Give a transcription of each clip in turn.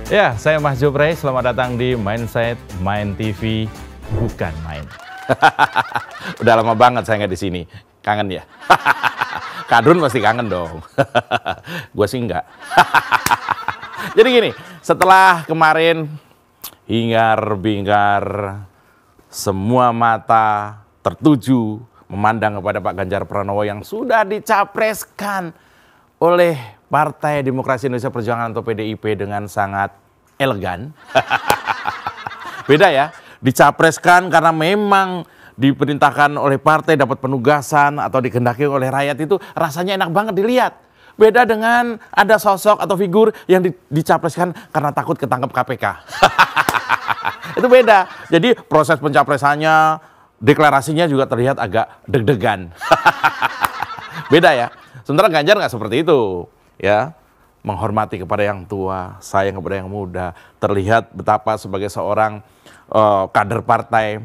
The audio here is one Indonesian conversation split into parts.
Ya, saya Mas Jopre, selamat datang di Mindset Main TV, bukan main. Udah lama banget saya nggak di sini, kangen ya? Kadrun pasti kangen dong. Gue sih enggak. Jadi gini, setelah kemarin hingar-bingar, semua mata tertuju memandang kepada Pak Ganjar Pranowo yang sudah dicapreskan oleh Partai Demokrasi Indonesia Perjuangan atau PDIP dengan sangat elegan. Beda ya, dicapreskan karena memang diperintahkan oleh partai, dapat penugasan atau dikehendaki oleh rakyat, itu rasanya enak banget dilihat. Beda dengan ada sosok atau figur yang dicapreskan karena takut ketangkep KPK. Itu beda. Jadi proses pencapresannya, deklarasinya juga terlihat agak deg-degan. Beda ya. Sementara Ganjar nggak seperti itu, ya, menghormati kepada yang tua, sayang kepada yang muda. Terlihat betapa sebagai seorang kader partai,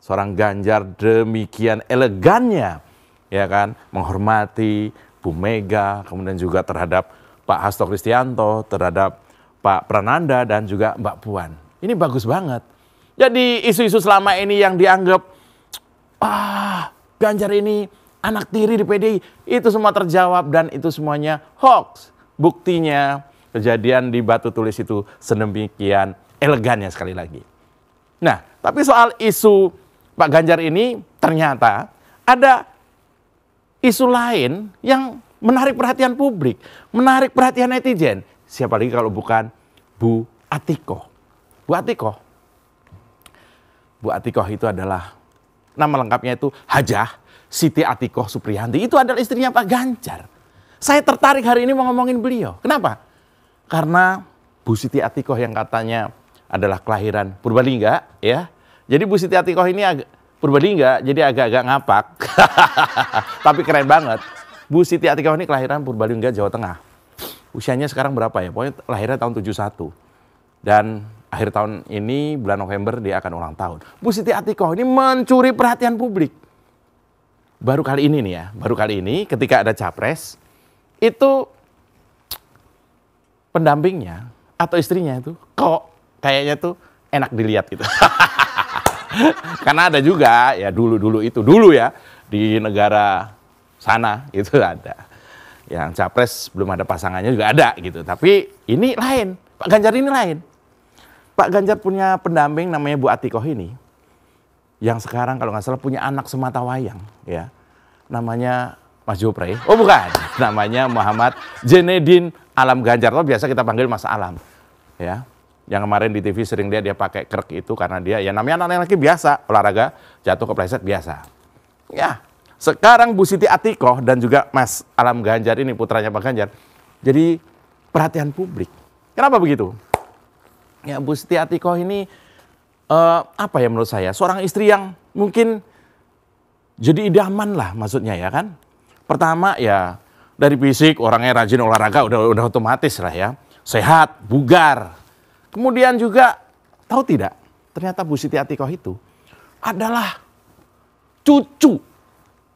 seorang Ganjar demikian elegannya, ya kan, menghormati Bu Mega, kemudian juga terhadap Pak Hasto Kristianto, terhadap Pak Prananda dan juga Mbak Puan. Ini bagus banget. Jadi isu-isu selama ini yang dianggap Ganjar ini anak tiri di PDI, itu semua terjawab dan itu semuanya hoax. Buktinya kejadian di Batu Tulis itu sedemikian elegannya sekali lagi. Nah, tapi soal isu Pak Ganjar ini ternyata ada isu lain yang menarik perhatian publik, menarik perhatian netizen. Siapa lagi kalau bukan Bu Atikoh. Bu Atikoh. Bu Atikoh itu adalah, nama lengkapnya itu Hajah Siti Atikoh Supriyanti. Itu adalah istrinya Pak Ganjar. Saya tertarik hari ini mau ngomongin beliau. Kenapa? Karena Bu Siti Atikoh yang katanya adalah kelahiran Purbalingga, ya. Jadi Bu Siti Atikoh ini Purbalingga, jadi agak-agak ngapak. Tapi keren banget. Bu Siti Atikoh ini kelahiran Purbalingga, Jawa Tengah. Usianya sekarang berapa ya? Pokoknya lahirnya tahun 71. Dan akhir tahun ini, bulan November, dia akan ulang tahun. Bu Siti Atikoh ini mencuri perhatian publik. Baru kali ini nih ya, baru kali ini ketika ada capres, itu pendampingnya atau istrinya itu kok kayaknya tuh enak dilihat gitu. Karena ada juga ya dulu ya di negara sana itu ada yang capres belum ada pasangannya juga ada gitu. Tapi ini lain, Pak Ganjar ini lain. Pak Ganjar punya pendamping namanya Bu Atikoh ini, yang sekarang kalau nggak salah punya anak semata wayang, ya, namanya Mas Jopre. Oh bukan, namanya Muhammad Zenedin Alam Ganjar. Oh biasa kita panggil Mas Alam, ya. Yang kemarin di TV sering dia pakai krek itu karena dia ya namanya anak laki biasa, olahraga jatuh kepleset biasa. Ya, sekarang Bu Siti Atikoh dan juga Mas Alam Ganjar ini putranya Pak Ganjar jadi perhatian publik. Kenapa begitu? Ya, Bu Siti Atikoh ini apa ya menurut saya, seorang istri yang mungkin jadi idaman lah maksudnya ya kan. Pertama ya dari fisik orangnya rajin olahraga udah otomatis lah ya. Sehat, bugar. Kemudian juga tahu tidak, ternyata Bu Siti Atikoh itu adalah cucu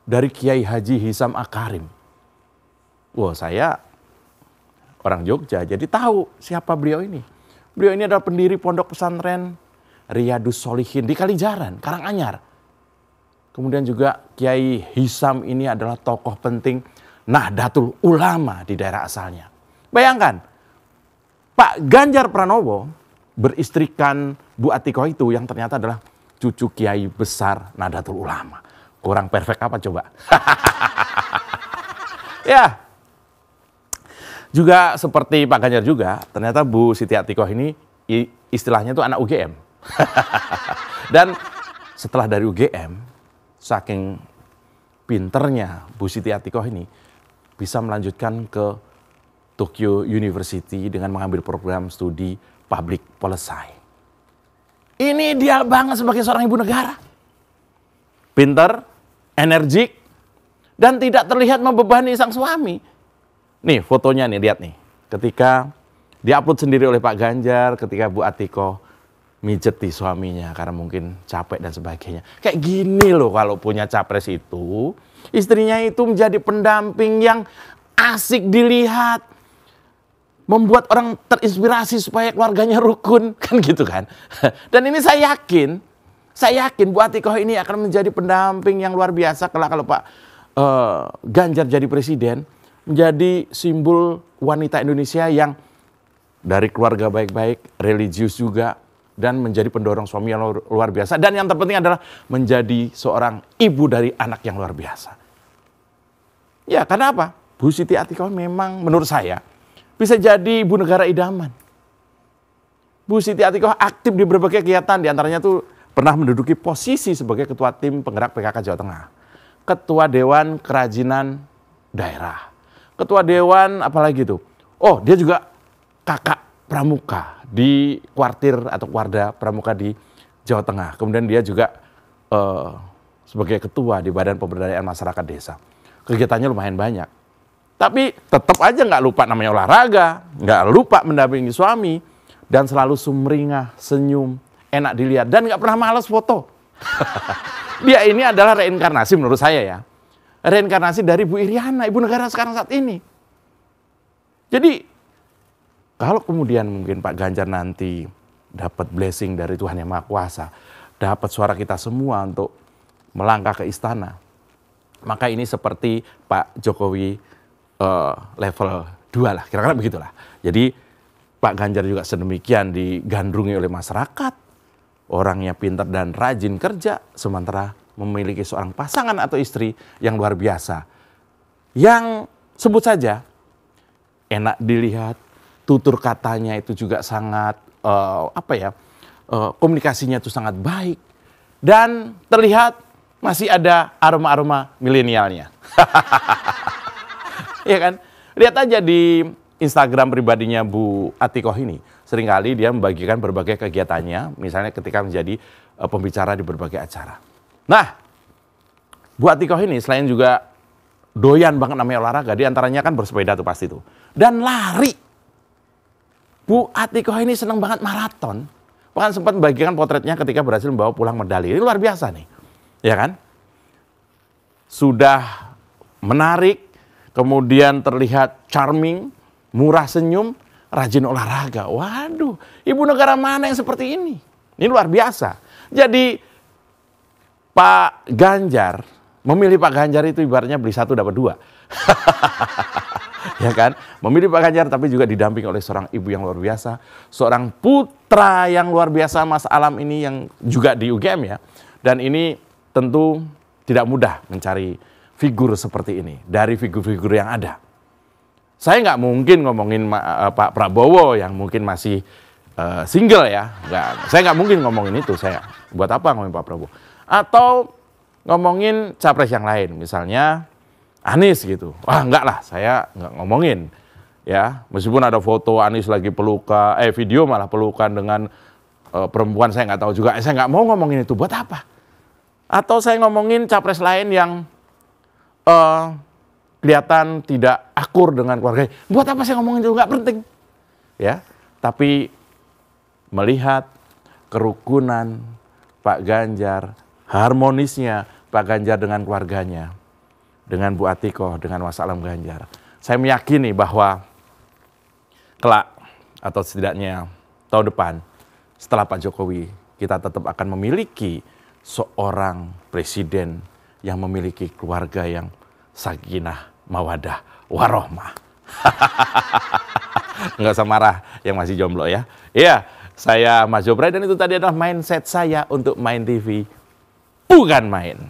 dari Kiai Haji Hisam Akarim. Wah, saya orang Jogja jadi tahu siapa beliau ini. Beliau ini adalah pendiri pondok pesantren Riyadus Sholihin di Kalijaran, Karanganyar. Kemudian juga Kiai Hisam ini adalah tokoh penting Nahdlatul Ulama di daerah asalnya. Bayangkan, Pak Ganjar Pranowo beristrikan Bu Atikoh itu yang ternyata adalah cucu Kiai besar Nahdlatul Ulama. Kurang perfect apa coba? Ya. Juga seperti Pak Ganjar juga, ternyata Bu Siti Atikoh ini istilahnya itu anak UGM. Dan setelah dari UGM, saking pinternya Bu Siti Atikoh ini bisa melanjutkan ke Tokyo University dengan mengambil program studi Public Policy. Ini dia banget sebagai seorang ibu negara. Pinter, energik, dan tidak terlihat membebani sang suami. Nih fotonya nih, lihat nih. Ketika diupload sendiri oleh Pak Ganjar, ketika Bu Atikoh mijeti suaminya karena mungkin capek dan sebagainya. Kayak gini loh kalau punya capres itu, istrinya itu menjadi pendamping yang asik dilihat. membuat orang terinspirasi supaya keluarganya rukun, kan gitu kan. Dan ini saya yakin Bu Atikoh ini akan menjadi pendamping yang luar biasa kalau Pak Ganjar jadi presiden, menjadi simbol wanita Indonesia yang dari keluarga baik-baik, religius juga, dan menjadi pendorong suami yang luar biasa. Dan yang terpenting adalah menjadi seorang ibu dari anak yang luar biasa. Ya, karena apa? Bu Siti Atikoh memang menurut saya bisa jadi ibu negara idaman. Bu Siti Atikoh aktif di berbagai kegiatan, diantaranya tuh pernah menduduki posisi sebagai ketua tim penggerak PKK Jawa Tengah, ketua Dewan Kerajinan Daerah, ketua Dewan apalagi tuh. Oh, dia juga kakak pramuka di kuartir atau kuarda pramuka di Jawa Tengah. Kemudian dia juga sebagai ketua di Badan Pemberdayaan Masyarakat Desa. Kegiatannya lumayan banyak. Tapi tetap aja nggak lupa namanya olahraga, nggak lupa mendampingi suami, dan selalu sumringah, senyum, enak dilihat, dan nggak pernah malas foto. Dia ini adalah reinkarnasi menurut saya ya. Reinkarnasi dari Bu Iriana, ibu negara sekarang saat ini. Jadi, kalau kemudian mungkin Pak Ganjar nanti dapat blessing dari Tuhan Yang Maha Kuasa, dapat suara kita semua untuk melangkah ke istana, maka ini seperti Pak Jokowi level 2 lah, kira-kira begitulah. Jadi Pak Ganjar juga sedemikian digandrungi oleh masyarakat, orangnya pintar dan rajin kerja, sementara memiliki seorang pasangan atau istri yang luar biasa, yang sebut saja enak dilihat, tutur katanya itu juga sangat komunikasinya itu sangat baik, dan terlihat masih ada aroma-aroma milenialnya. Ya kan? Lihat aja di Instagram pribadinya Bu Atikoh ini. Seringkali dia membagikan berbagai kegiatannya, misalnya ketika menjadi pembicara di berbagai acara. Nah, Bu Atikoh ini selain juga doyan banget namanya olahraga, diantaranya kan bersepeda tuh pasti tuh. Dan lari. Bu Atikoh ini senang banget maraton. Bahkan sempat membagikan potretnya ketika berhasil membawa pulang medali. Ini luar biasa nih. Ya kan? Sudah menarik, kemudian terlihat charming, murah senyum, rajin olahraga. Waduh, ibu negara mana yang seperti ini? Ini luar biasa. Jadi Pak Ganjar, memilih Pak Ganjar itu ibaratnya beli 1 dapat 2. Ya kan? Memilih Pak Ganjar tapi juga didamping oleh seorang ibu yang luar biasa, seorang putra yang luar biasa, Mas Alam ini yang juga di UGM ya. Dan ini tentu tidak mudah mencari figur seperti ini dari figur-figur yang ada. Saya nggak mungkin ngomongin Pak Prabowo yang mungkin masih single ya. Saya nggak mungkin ngomongin itu. Saya buat apa ngomongin Pak Prabowo? Atau ngomongin capres yang lain, misalnya Anies gitu. Wah enggak lah, saya nggak ngomongin. Ya, meskipun ada foto Anies lagi pelukan, video malah pelukan dengan perempuan, saya nggak tahu juga. Saya nggak mau ngomongin itu. Buat apa? Atau saya ngomongin capres lain yang kelihatan tidak akur dengan keluarganya. Buat apa saya ngomongin itu? Nggak penting. Ya, tapi melihat kerukunan Pak Ganjar, harmonisnya Pak Ganjar dengan keluarganya, dengan Bu Atikoh, dengan Mas Alam Ganjar, saya meyakini bahwa kelak atau setidaknya tahun depan setelah Pak Jokowi, kita tetap akan memiliki seorang presiden yang memiliki keluarga yang sakinah, mawadah, warohmah. Nggak usah marah yang masih jomblo ya. Iya, saya Mas Jobray dan itu tadi adalah mindset saya untuk Main TV. Bukan main.